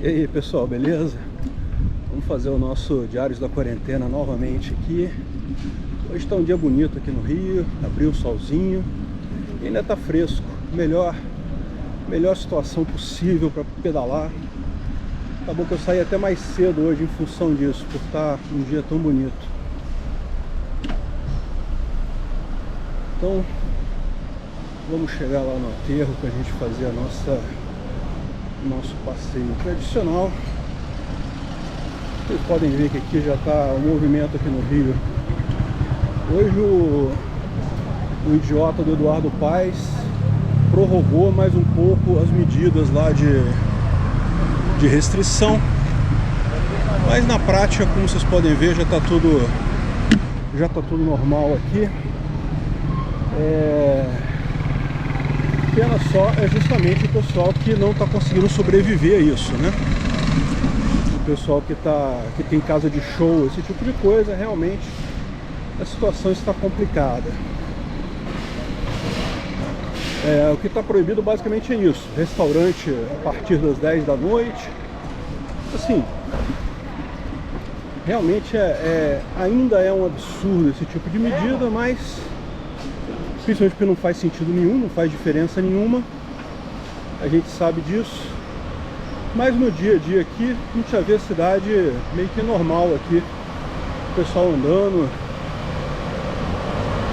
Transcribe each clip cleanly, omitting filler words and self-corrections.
E aí pessoal, beleza? Vamos fazer o nosso Diários da Quarentena novamente aqui. Hoje está um dia bonito aqui no Rio, abriu o solzinho e ainda está fresco. Melhor situação possível para pedalar. Acabou que eu saí até mais cedo hoje em função disso, por estar um dia tão bonito. Então vamos chegar lá no aterro para a gente fazer o nosso passeio tradicional. Vocês podem ver que aqui já está o movimento aqui no Rio. Hoje o idiota do Eduardo Paes prorrogou mais um pouco as medidas lá de restrição, mas na prática, como vocês podem ver, já está tudo normal aqui. Pena só é justamente o pessoal que não está conseguindo sobreviver a isso, né? O pessoal que tem casa de show, esse tipo de coisa, realmente a situação está complicada. O que está proibido basicamente é isso: restaurante a partir das 10 da noite. Assim, realmente ainda é um absurdo esse tipo de medida, mas principalmente porque não faz sentido nenhum, não faz diferença nenhuma, a gente sabe disso. Mas no dia a dia aqui, a gente já vê a cidade meio que normal aqui, o pessoal andando,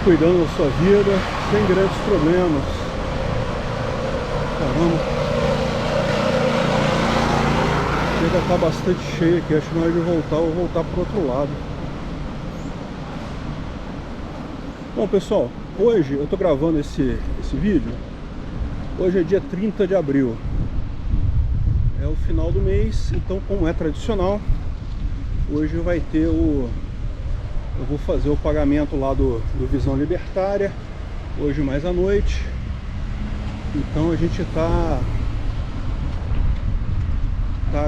cuidando da sua vida, sem grandes problemas. Caramba, chega a estar bastante cheio aqui, acho que na hora de voltar, eu vou voltar para o outro lado. Bom pessoal, hoje eu tô gravando esse vídeo, hoje é dia 30 de abril, é o final do mês, então como é tradicional, hoje vai ter eu vou fazer o pagamento lá do Visão Libertária, hoje mais à noite. Então a gente tá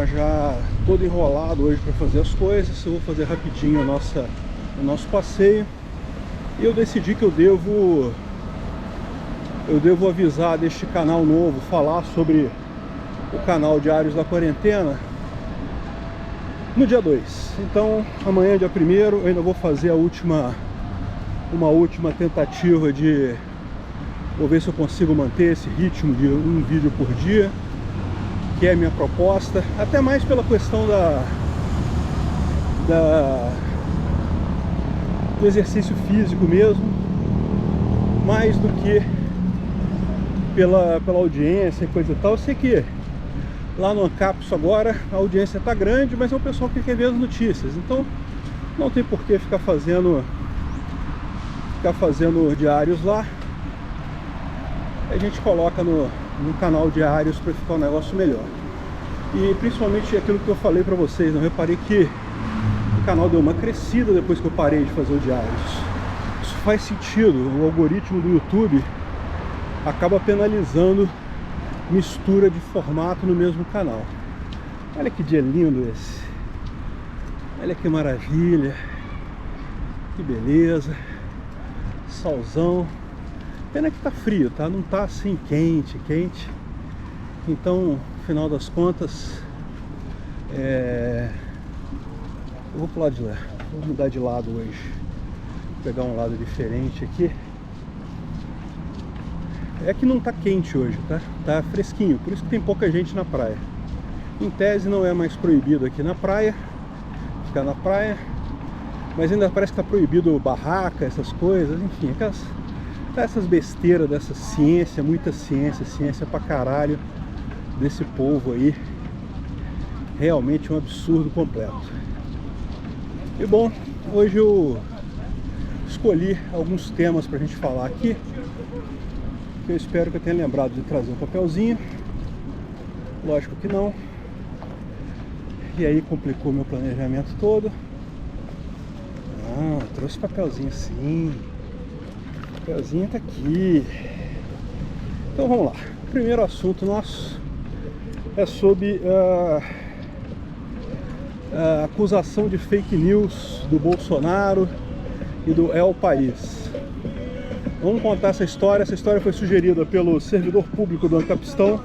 já todo enrolado hoje para fazer as coisas. Eu vou fazer rapidinho o nosso passeio. E eu decidi que eu devo avisar deste canal novo, falar sobre o canal Diários da Quarentena no dia 2. Então amanhã, dia 1º, eu ainda vou fazer uma última tentativa de... Vou ver se eu consigo manter esse ritmo de um vídeo por dia, que é a minha proposta, até mais pela questão do exercício físico mesmo, mais do que pela audiência e coisa e tal. Eu sei que lá no Ancapso agora a audiência está grande, mas é o pessoal que quer ver as notícias, então não tem por que ficar fazendo diários lá. A gente coloca no canal Diários para ficar um negócio melhor. E principalmente aquilo que eu falei para vocês, eu reparei que o canal deu uma crescida depois que eu parei de fazer o Diários. Isso faz sentido, o algoritmo do YouTube acaba penalizando mistura de formato no mesmo canal. Olha que dia lindo esse, olha que maravilha, que beleza, solzão. Pena que tá frio, tá? Não tá assim quente. Então, no final das contas, eu vou pro lado de lá. Vou mudar de lado hoje. Vou pegar um lado diferente aqui. É que não tá quente hoje, tá? Tá fresquinho, por isso que tem pouca gente na praia. Em tese não é mais proibido aqui na praia, ficar na praia, mas ainda parece que tá proibido barraca, essas coisas, enfim, essas besteiras dessa ciência, muita ciência pra caralho desse povo aí. Realmente um absurdo completo. E bom, hoje eu escolhi alguns temas pra gente falar aqui, que eu espero que eu tenha lembrado de trazer um papelzinho. Lógico que não. E aí complicou meu planejamento todo. Ah, trouxe papelzinho sim. O papelzinho tá aqui. Então vamos lá. O primeiro assunto nosso é sobre a acusação de fake news do Bolsonaro e do El País. Vamos contar essa história. Essa história foi sugerida pelo servidor público do Ancapistão,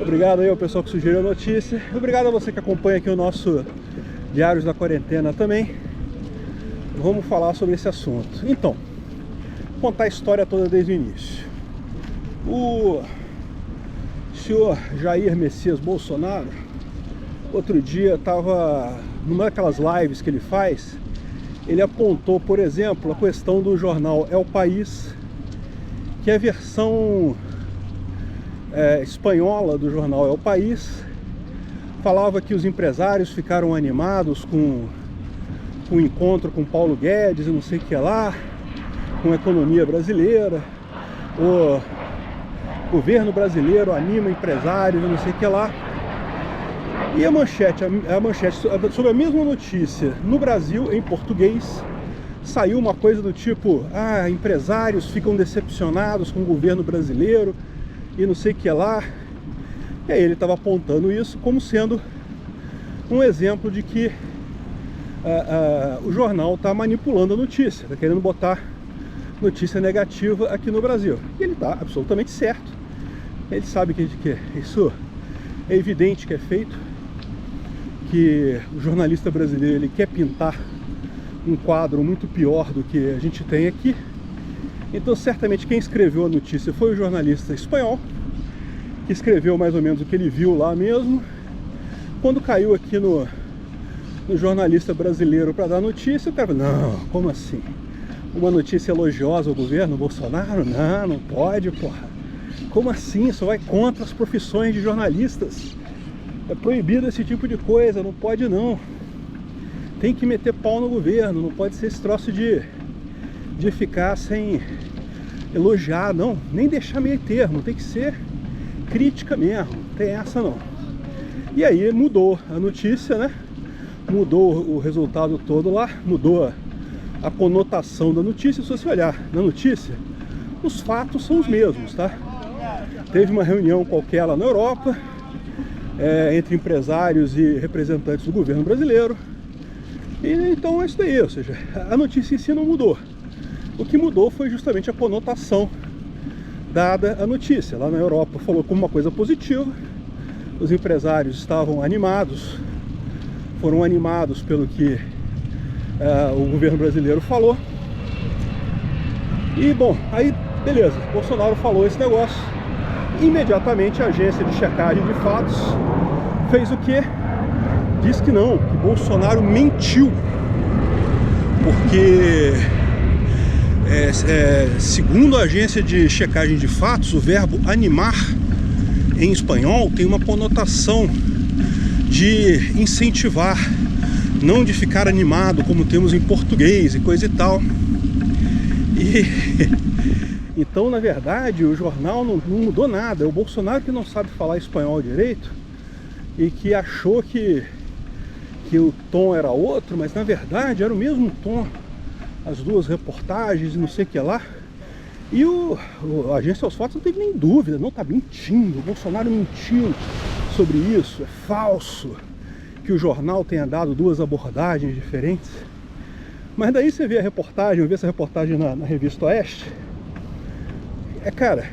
Obrigado aí ao pessoal que sugeriu a notícia. Obrigado a você que acompanha aqui o nosso Diários da Quarentena também. Vamos falar sobre esse assunto. Então, vou contar a história toda desde o início. O senhor Jair Messias Bolsonaro, outro dia estava numa daquelas lives que ele faz, ele apontou, por exemplo, a questão do jornal El País, que é a versão espanhola do jornal El País. Falava que os empresários ficaram animados com o encontro com Paulo Guedes e não sei o que lá, com a economia brasileira, o governo brasileiro anima empresários e não sei o que lá. E a manchete sobre a mesma notícia no Brasil, em português, saiu uma coisa do tipo: empresários ficam decepcionados com o governo brasileiro e não sei o que lá. E aí ele estava apontando isso como sendo um exemplo de que o jornal está manipulando a notícia, está querendo botar notícia negativa aqui no Brasil. E ele está absolutamente certo. Ele sabe que isso é evidente que é feito, que o jornalista brasileiro ele quer pintar um quadro muito pior do que a gente tem aqui. Então certamente quem escreveu a notícia foi o jornalista espanhol, que escreveu mais ou menos o que ele viu lá mesmo. Quando caiu aqui no jornalista brasileiro para dar notícia, o cara falou: não, como assim? Uma notícia elogiosa ao governo Bolsonaro? Não pode, porra. Como assim? Isso vai contra as profissões de jornalistas. É proibido esse tipo de coisa, não pode não. Tem que meter pau no governo, não pode ser esse troço de ficar sem elogiar, não. Nem deixar meio termo, tem que ser crítica mesmo, não tem essa não. E aí mudou a notícia, né? Mudou o resultado todo lá, mudou a conotação da notícia. Se você olhar na notícia, os fatos são os mesmos, tá? Teve uma reunião qualquer lá na Europa, entre empresários e representantes do governo brasileiro. E então é isso daí, ou seja, a notícia em si não mudou. O que mudou foi justamente a conotação dada à notícia. Lá na Europa falou como uma coisa positiva, os empresários estavam animados, foram animados pelo que o governo brasileiro falou. E bom, aí beleza, Bolsonaro falou esse negócio. Imediatamente a agência de checagem de fatos fez o quê? Diz que não, que Bolsonaro mentiu, porque segundo a agência de checagem de fatos, o verbo animar em espanhol tem uma conotação de incentivar, não de ficar animado como temos em português e coisa e tal. Então, na verdade, o jornal não mudou nada. É o Bolsonaro que não sabe falar espanhol direito e que achou que o tom era outro, mas na verdade era o mesmo tom, as duas reportagens e não sei o que lá. E a agência aos fatos não teve nem dúvida, não está mentindo, o Bolsonaro mentiu sobre isso, é falso que o jornal tenha dado duas abordagens diferentes. Mas daí você vê a reportagem, eu vi essa reportagem na revista Oeste. Cara,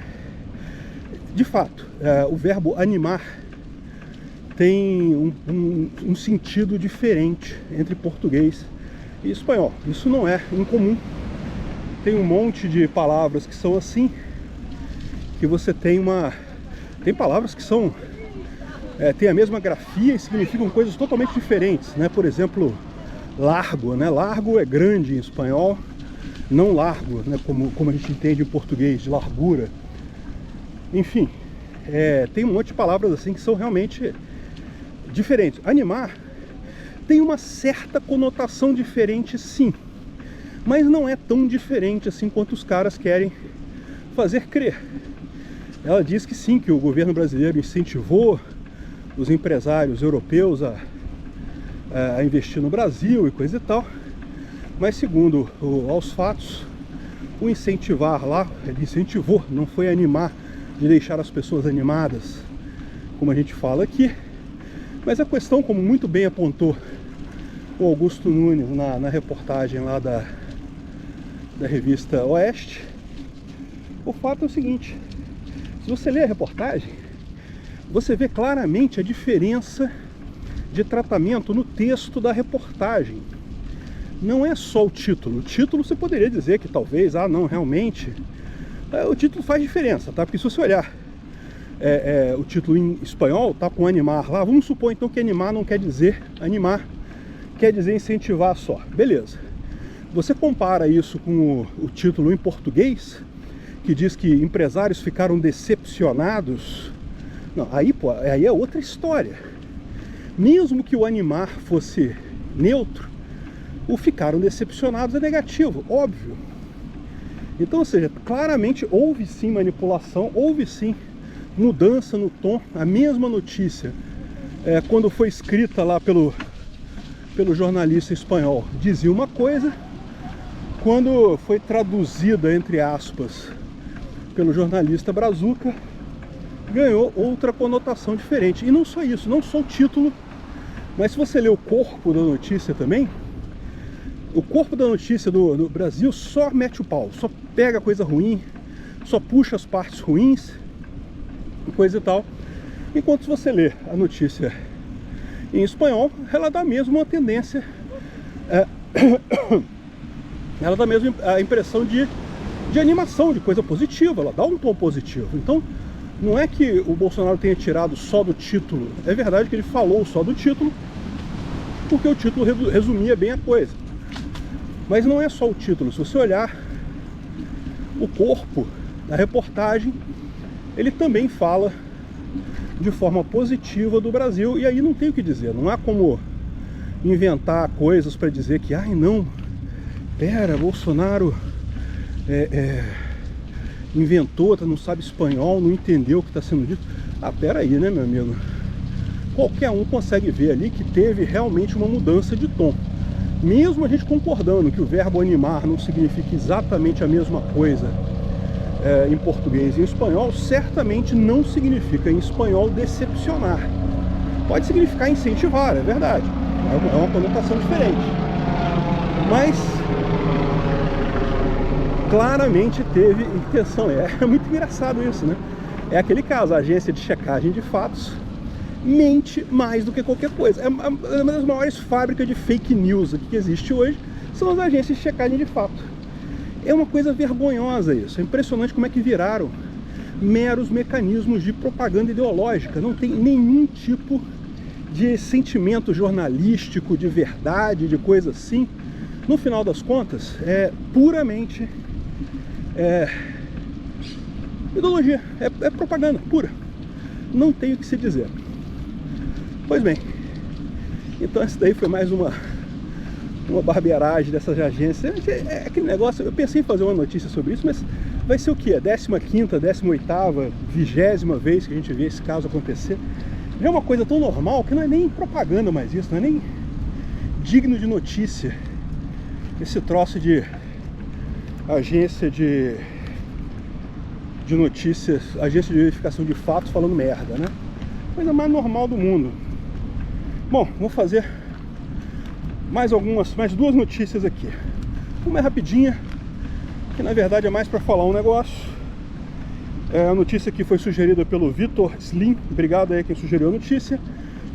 de fato, o verbo animar tem um sentido diferente entre português e espanhol. Isso não é incomum. Tem um monte de palavras que são assim, que você tem palavras que são tem a mesma grafia e significam coisas totalmente diferentes, né? Por exemplo, largo, né? Largo é grande em espanhol, não largo, né? Como a gente entende em português, de largura. Enfim, tem um monte de palavras assim que são realmente diferentes. Animar tem uma certa conotação diferente, sim, mas não é tão diferente assim quanto os caras querem fazer crer. Ela diz que sim, que o governo brasileiro incentivou os empresários europeus a investir no Brasil e coisa e tal, mas segundo aos fatos, o incentivar lá, ele incentivou, não foi animar, de deixar as pessoas animadas, como a gente fala aqui. Mas a questão, como muito bem apontou o Augusto Nunes na reportagem lá da revista Oeste, o fato é o seguinte: se você ler a reportagem, você vê claramente a diferença de tratamento no texto da reportagem. Não é só o título. O título você poderia dizer que talvez, não, realmente, o título faz diferença, tá? Porque se você olhar o título em espanhol, tá com animar lá, vamos supor então que animar não quer dizer animar, quer dizer incentivar só. Beleza. Você compara isso com o título em português, que diz que empresários ficaram decepcionados. Não, aí é outra história. Mesmo que o animar fosse neutro, o ficaram decepcionados é negativo, óbvio. Então, ou seja, claramente houve sim manipulação, houve sim mudança no tom. A mesma notícia, quando foi escrita lá pelo jornalista espanhol, dizia uma coisa, quando foi traduzida, entre aspas, pelo jornalista Brazuca, ganhou outra conotação diferente. E não só isso, não só o título, mas se você ler o corpo da notícia também, o corpo da notícia do Brasil só mete o pau, só pega coisa ruim, só puxa as partes ruins, coisa e tal. Enquanto se você lê a notícia em espanhol, ela dá mesmo uma tendência, ela dá mesmo a impressão de animação, de coisa positiva, ela dá um tom positivo. Então, não é que o Bolsonaro tenha tirado só do título, é verdade que ele falou só do título, porque o título resumia bem a coisa. Mas não é só o título, se você olhar o corpo da reportagem, ele também fala de forma positiva do Brasil, e aí não tem o que dizer, não há como inventar coisas para dizer que, não, pera, Bolsonaro inventou, não sabe espanhol, não entendeu o que está sendo dito. Pera aí, né, meu amigo? Qualquer um consegue ver ali que teve realmente uma mudança de tom. Mesmo a gente concordando que o verbo animar não significa exatamente a mesma coisa em português e em espanhol, certamente não significa em espanhol decepcionar. Pode significar incentivar, é verdade. É uma conotação diferente. Mas claramente teve intenção. É muito engraçado isso, né? É aquele caso, a agência de checagem de fatos mente mais do que qualquer coisa. É uma das maiores fábricas de fake news que existe hoje, são as agências de checagem de fato. É uma coisa vergonhosa isso. É impressionante como é que viraram meros mecanismos de propaganda ideológica. Não tem nenhum tipo de sentimento jornalístico, de verdade, de coisa assim. No final das contas, é puramente ideologia, é propaganda pura. Não tem o que se dizer. Pois bem, então essa daí foi mais uma barbeiragem dessas agências. É aquele negócio, eu pensei em fazer uma notícia sobre isso, mas vai ser o que? 15ª, 18ª, 20ª vez que a gente vê esse caso acontecer. Já é uma coisa tão normal que não é nem propaganda mais isso, não é nem digno de notícia. Esse troço de agência de notícias, agência de verificação de fatos falando merda, né? Coisa mais normal do mundo. Bom, vou fazer mais duas notícias aqui. Uma é rapidinha, que na verdade é mais para falar um negócio. A notícia que foi sugerida pelo Vitor Slim, obrigado aí quem sugeriu a notícia,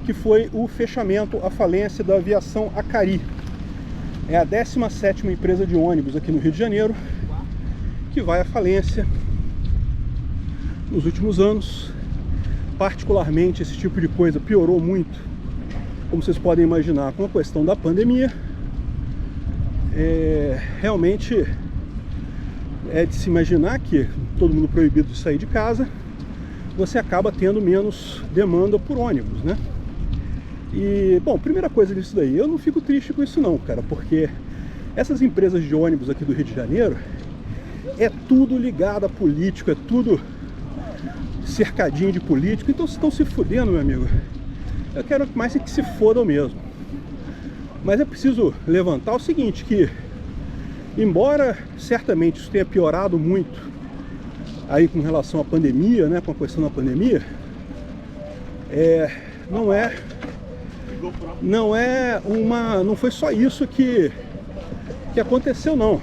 que foi o fechamento, a falência da aviação Acari. É a 17ª empresa de ônibus aqui no Rio de Janeiro, que vai à falência nos últimos anos. Particularmente esse tipo de coisa piorou muito, como vocês podem imaginar, com a questão da pandemia. Realmente é de se imaginar que todo mundo proibido de sair de casa, você acaba tendo menos demanda por ônibus, né? E, bom, primeira coisa disso daí, eu não fico triste com isso não, cara, porque essas empresas de ônibus aqui do Rio de Janeiro é tudo ligado a político, é tudo cercadinho de político, então vocês estão se fudendo, meu amigo. Eu quero mais que se fodam mesmo. Mas é preciso levantar o seguinte, que embora certamente isso tenha piorado muito aí com relação à pandemia, né, com a questão da pandemia, não foi só isso que aconteceu, não.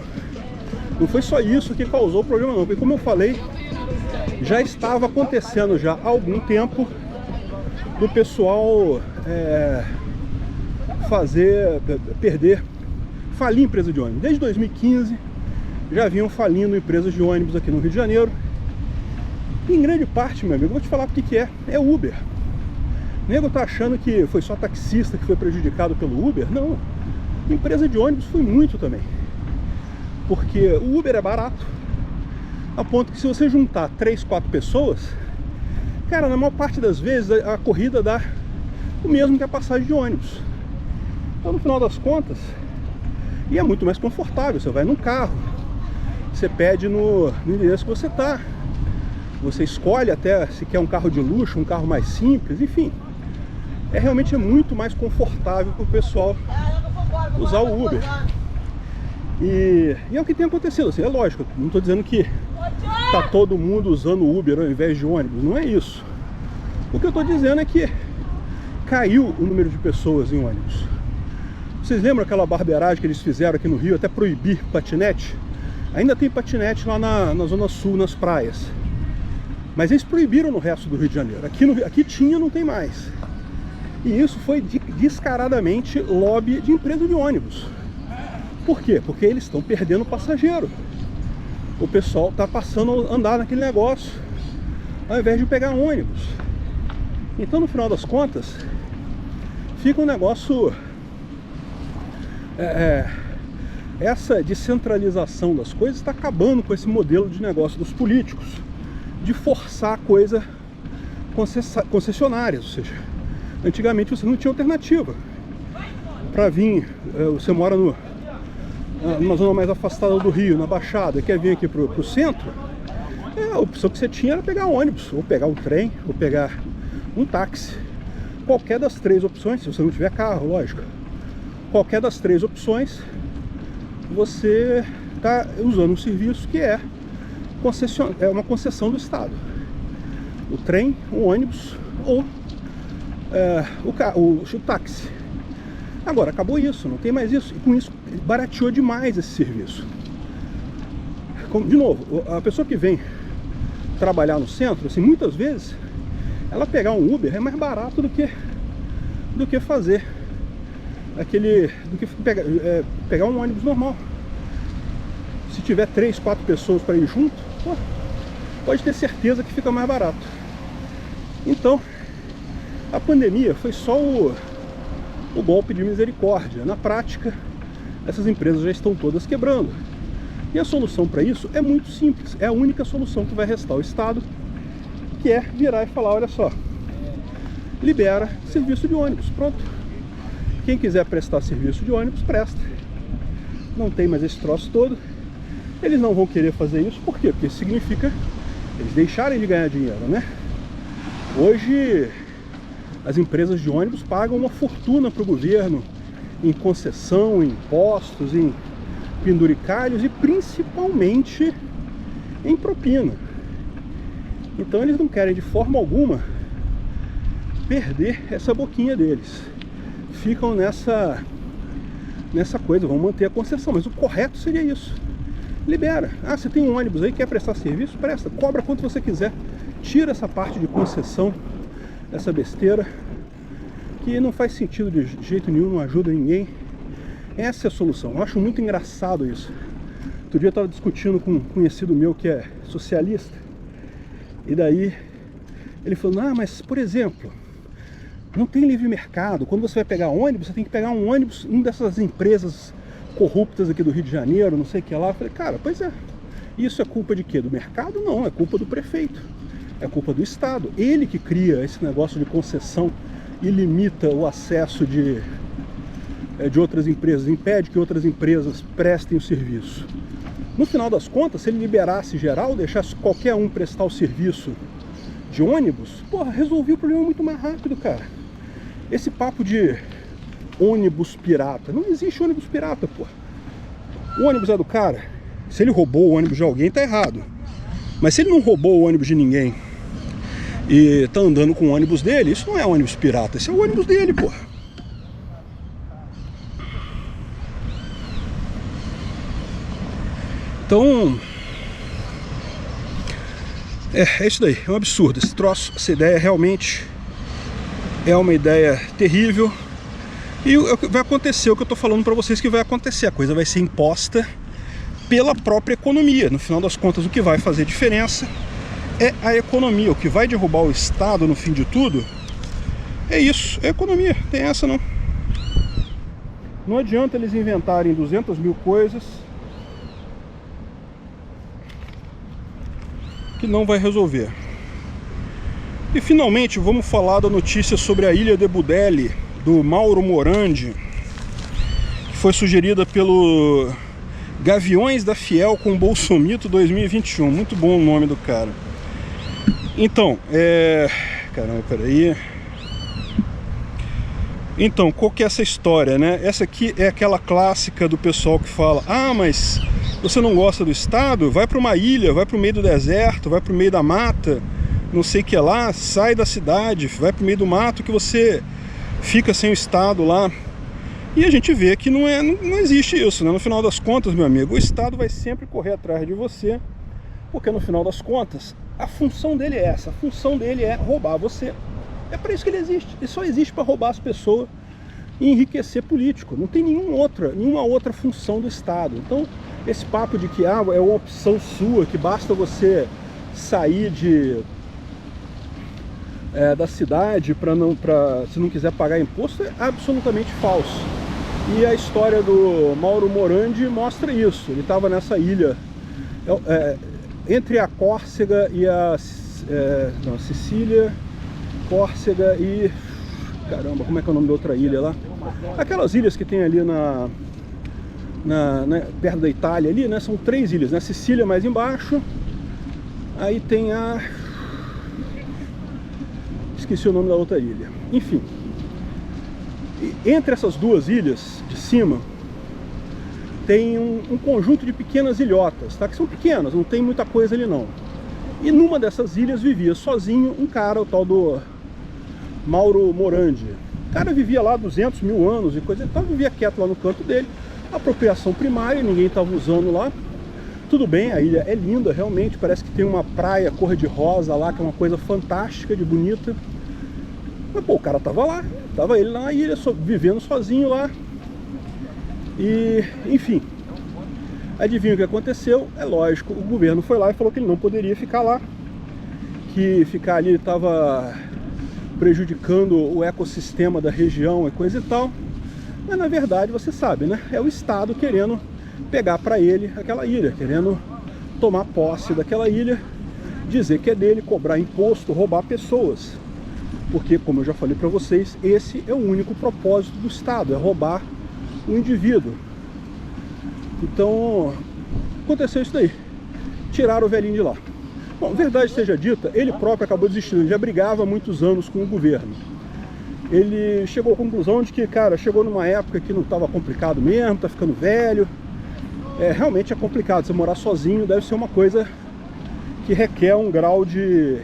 Não foi só isso que causou o problema, não. Porque, como eu falei, já estava acontecendo já há algum tempo do pessoal falir empresa de ônibus. Desde 2015 já vinham falindo empresas de ônibus aqui no Rio de Janeiro. E em grande parte, meu amigo, eu vou te falar o que é Uber. O nego tá achando que foi só taxista que foi prejudicado pelo Uber. Não, empresa de ônibus foi muito também. Porque o Uber é barato, a ponto que se você juntar 3, 4 pessoas, cara, na maior parte das vezes a corrida dá o mesmo que a passagem de ônibus. Então no final das contas, e é muito mais confortável. Você vai num carro, você pede no endereço que você tá, você escolhe até se quer um carro de luxo, um carro mais simples, enfim. Realmente é muito mais confortável para o pessoal usar o Uber. E é o que tem acontecido, assim, é lógico, não estou dizendo que tá todo mundo usando o Uber ao invés de ônibus, não é isso. O que eu estou dizendo é que caiu o número de pessoas em ônibus. Vocês lembram aquela barbeiragem que eles fizeram aqui no Rio, até proibir patinete? Ainda tem patinete lá na Zona Sul, nas praias. Mas eles proibiram no resto do Rio de Janeiro. Aqui tinha, não tem mais. E isso foi descaradamente lobby de empresa de ônibus. Por quê? Porque eles estão perdendo passageiro. O pessoal está passando a andar naquele negócio ao invés de pegar ônibus. Então, no final das contas, fica um negócio... essa descentralização das coisas está acabando com esse modelo de negócio dos políticos, de forçar a coisa concessionárias. Ou seja, antigamente você não tinha alternativa para vir. Você mora numa zona mais afastada do Rio, na Baixada, quer vir aqui pro centro, a opção que você tinha era pegar ônibus, ou pegar um trem, ou pegar um táxi. Qualquer das 3 opções, se você não tiver carro, lógico. Qualquer das 3 opções, você está usando um serviço que é uma concessão do Estado. O trem, o ônibus ou o táxi. Agora, acabou isso, não tem mais isso. E com isso, barateou demais esse serviço. De novo, a pessoa que vem trabalhar no centro, assim, muitas vezes, ela pegar um Uber é mais barato do que fazer pegar um ônibus normal. Se tiver 3, 4 pessoas para ir junto, pode ter certeza que fica mais barato. Então, a pandemia foi só o golpe de misericórdia. Na prática, essas empresas já estão todas quebrando. E a solução para isso é muito simples. É a única solução que vai restar ao Estado, que é virar e falar, olha só, libera serviço de ônibus, pronto. Quem quiser prestar serviço de ônibus, presta. Não tem mais esse troço todo. Eles não vão querer fazer isso, por quê? Porque isso significa eles deixarem de ganhar dinheiro, né? Hoje, as empresas de ônibus pagam uma fortuna para o governo em concessão, em impostos, em penduricalhos e principalmente em propina. Então eles não querem de forma alguma perder essa boquinha deles. Ficam nessa coisa, vão manter a concessão, mas o correto seria isso. Libera. Ah, você tem um ônibus aí, quer prestar serviço? Presta, cobra quanto você quiser. Tira essa parte de concessão, essa besteira, que não faz sentido de jeito nenhum, não ajuda ninguém. Essa é a solução. Eu acho muito engraçado isso. Outro dia eu estava discutindo com um conhecido meu que é socialista, e daí ele falou, ah, mas por exemplo, não tem livre mercado. Quando você vai pegar ônibus, você tem que pegar um ônibus, uma dessas empresas corruptas aqui do Rio de Janeiro, não sei o que lá. Eu falei, cara, pois é. Isso é culpa de quê? Do mercado? Não, é culpa do prefeito. É culpa do Estado. Ele que cria esse negócio de concessão e limita o acesso de outras empresas, impede que outras empresas prestem o serviço. No final das contas, se ele liberasse geral, deixasse qualquer um prestar o serviço de ônibus, porra, resolvia o problema muito mais rápido, cara. Esse papo de ônibus pirata, não existe ônibus pirata, porra. O ônibus é do cara. Se ele roubou o ônibus de alguém, tá errado. Mas se ele não roubou o ônibus de ninguém e tá andando com o ônibus dele, isso não é ônibus pirata, esse é o ônibus dele, porra. Então, é isso daí, é um absurdo. Esse troço, essa ideia realmente é uma ideia terrível. E vai acontecer o que eu estou falando para vocês que vai acontecer. A coisa vai ser imposta pela própria economia. No final das contas, o que vai fazer diferença é a economia. O que vai derrubar o Estado no fim de tudo é isso, é a economia. Tem essa não. Não adianta eles inventarem 200 mil coisas que não vai resolver. E finalmente vamos falar da notícia sobre a Ilha de Budelli, do Mauro Morandi, que foi sugerida pelo Gaviões da Fiel com Bolsomito 2021. Muito bom o nome do cara. Então, caramba, peraí. Então, qual que é essa história, né? Essa aqui é aquela clássica do pessoal que fala: ah, mas você não gosta do Estado? Vai para uma ilha, vai para o meio do deserto, vai para o meio da mata, não sei o que lá, sai da cidade, vai para o meio do mato que você fica sem o Estado lá. E a gente vê que não existe isso, né? No final das contas, meu amigo, o Estado vai sempre correr atrás de você, porque no final das contas, a função dele é essa, a função dele é roubar você. É para isso que ele existe. Ele só existe para roubar as pessoas e enriquecer político. Não tem nenhuma outra função do Estado. Então, esse papo de que é uma opção sua, que basta você sair da cidade se não quiser pagar imposto, é absolutamente falso. E a história do Mauro Morandi mostra isso. Ele estava nessa ilha entre a Córcega e a Sicília, Córcega e... caramba, como é que é o nome da outra ilha lá? Aquelas ilhas que tem ali perto da Itália ali, né? São 3 ilhas, né? Sicília mais embaixo. Aí tem esqueci o nome da outra ilha. Enfim. E entre essas 2 ilhas de cima tem um conjunto de pequenas ilhotas, tá? Que são pequenas, não tem muita coisa ali não. E numa dessas ilhas vivia sozinho um cara, o tal do Mauro Morandi. O cara vivia lá 200 mil anos e coisa e tal, vivia quieto lá no canto dele, apropriação primária, ninguém estava usando lá. Tudo bem, a ilha é linda, realmente, parece que tem uma praia cor-de-rosa lá, que é uma coisa fantástica, de bonita. Mas pô, o cara tava lá, tava ele na ilha, vivendo sozinho lá. E, enfim, adivinha o que aconteceu? É lógico, o governo foi lá e falou que ele não poderia ficar lá, que ficar ali estava prejudicando o ecossistema da região e coisa e tal. Mas na verdade, você sabe, né? É o Estado querendo pegar para ele aquela ilha, querendo tomar posse daquela ilha, dizer que é dele, cobrar imposto, roubar pessoas. Porque, como eu já falei para vocês, esse é o único propósito do Estado, é roubar o indivíduo. Então, aconteceu isso daí. Tiraram o velhinho de lá. Bom, verdade seja dita, ele próprio acabou desistindo, ele já brigava há muitos anos com o governo. Ele chegou à conclusão de que, cara, chegou numa época que não estava complicado mesmo, tá ficando velho. Realmente é complicado, você morar sozinho deve ser uma coisa que requer um grau de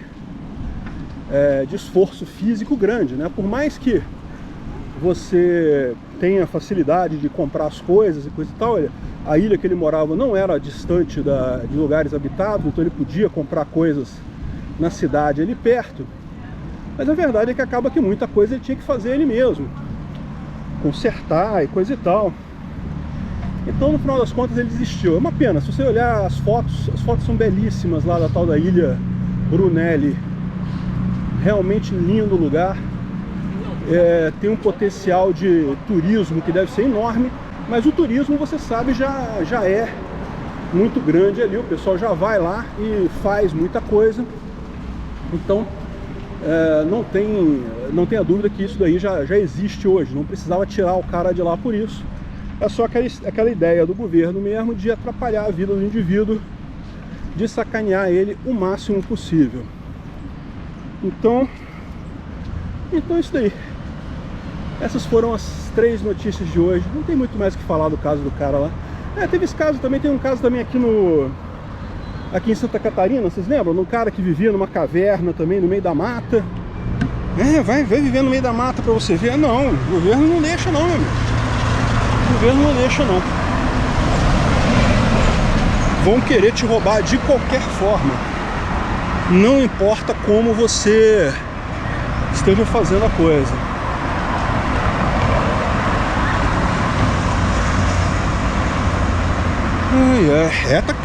esforço físico grande, né? Por mais que você tenha facilidade de comprar as coisas e coisa e tal, a ilha que ele morava não era distante de lugares habitados, então ele podia comprar coisas na cidade ali perto. Mas a verdade é que acaba que muita coisa ele tinha que fazer ele mesmo, consertar e coisa e tal. Então, no final das contas, ele desistiu. É uma pena, se você olhar as fotos são belíssimas lá da tal da Ilha Brunelli. Realmente lindo lugar. Tem um potencial de turismo que deve ser enorme, mas o turismo, você sabe, já é muito grande ali. O pessoal já vai lá e faz muita coisa. Então, não tenha dúvida que isso daí já existe hoje. Não precisava tirar o cara de lá por isso. É só aquela ideia do governo mesmo de atrapalhar a vida do indivíduo, de sacanear ele o máximo possível. Então é isso daí. Essas foram as 3 notícias de hoje. Não tem muito mais o que falar do caso do cara lá. Teve esse caso também, tem um caso também aqui em Santa Catarina, vocês lembram? Um cara que vivia numa caverna também, no meio da mata. Vai viver no meio da mata pra você ver. Não, o governo não deixa não, meu amigo. O governo não deixa não. Vão querer te roubar de qualquer forma. Não importa como você esteja fazendo a coisa.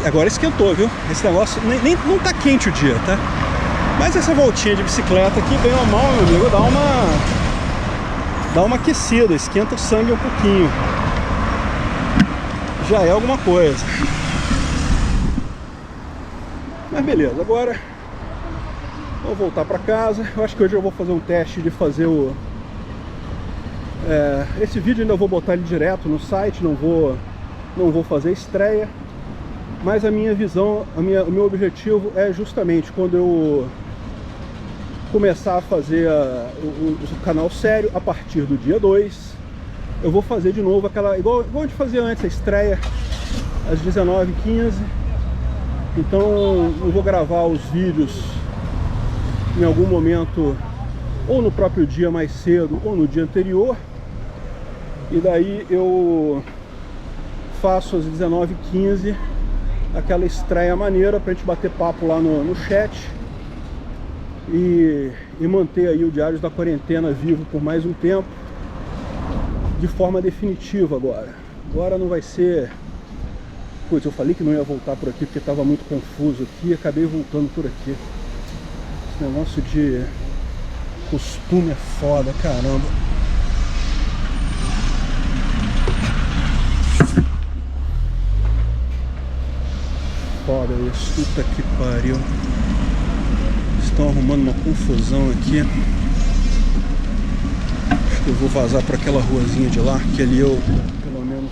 Agora esquentou, viu? Esse negócio não tá quente o dia, tá? Mas essa voltinha de bicicleta aqui, bem ou mal, meu amigo, dá uma aquecida, esquenta o sangue um pouquinho. Já é alguma coisa. Mas beleza, agora vou voltar para casa. Eu acho que hoje eu vou fazer um teste de fazer esse vídeo ainda vou botar ele direto no site, não vou fazer estreia. Mas a minha visão, o meu objetivo é justamente quando eu começar a fazer o canal sério, a partir do dia 2, eu vou fazer de novo aquela, igual a gente fazia antes, a estreia às 19h15. Então eu vou gravar os vídeos em algum momento, ou no próprio dia mais cedo, ou no dia anterior. E daí eu faço às 19h15 aquela estreia maneira pra gente bater papo lá no chat e manter aí o Diários da Quarentena vivo por mais um tempo, de forma definitiva agora. Agora não vai ser... Pois eu falei que não ia voltar por aqui porque estava muito confuso aqui e acabei voltando por aqui. Esse negócio de costume é foda, caramba. Foda isso, puta que pariu. Estão arrumando uma confusão aqui. Acho que eu vou vazar para aquela ruazinha de lá, que ali eu, pelo menos,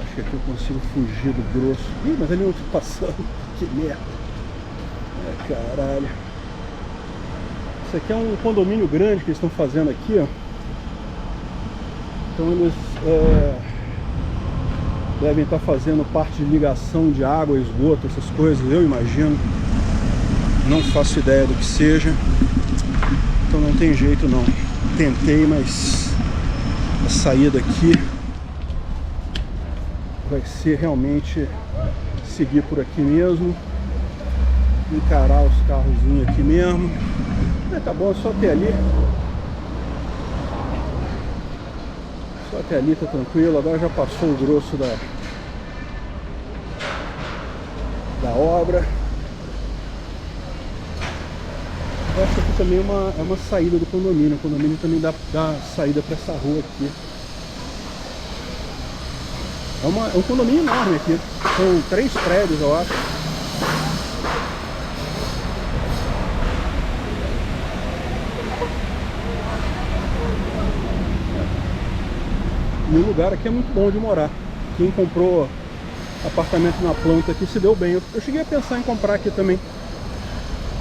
acho que aqui eu consigo fugir do grosso. Ih, mas ali eu tô passando. Que merda. Caralho. Isso aqui é um condomínio grande que eles estão fazendo aqui, ó. Então eles devem estar fazendo parte de ligação de água, esgoto, essas coisas, eu imagino. Não faço ideia do que seja. Então não tem jeito não. Tentei, mas a saída aqui vai ser realmente seguir por aqui mesmo. Encarar os carrozinhos aqui mesmo. Tá bom, é só até ali. Só até ali tá tranquilo. Agora já passou o grosso da obra. Eu acho que aqui também é uma saída do condomínio. O condomínio também dá saída para essa rua aqui. É um condomínio enorme aqui. São 3 prédios, eu acho. E o lugar aqui é muito bom de morar. Quem comprou apartamento na planta aqui se deu bem. Eu cheguei a pensar em comprar aqui também,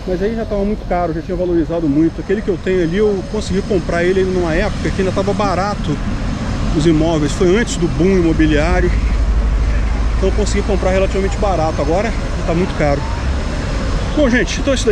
mas aí já estava muito caro, já tinha valorizado muito. Aquele que eu tenho ali, eu consegui comprar ele numa época que ainda estava barato os imóveis. Foi antes do boom imobiliário. Então eu consegui comprar relativamente barato. Agora está muito caro. Bom, gente, então é isso daí.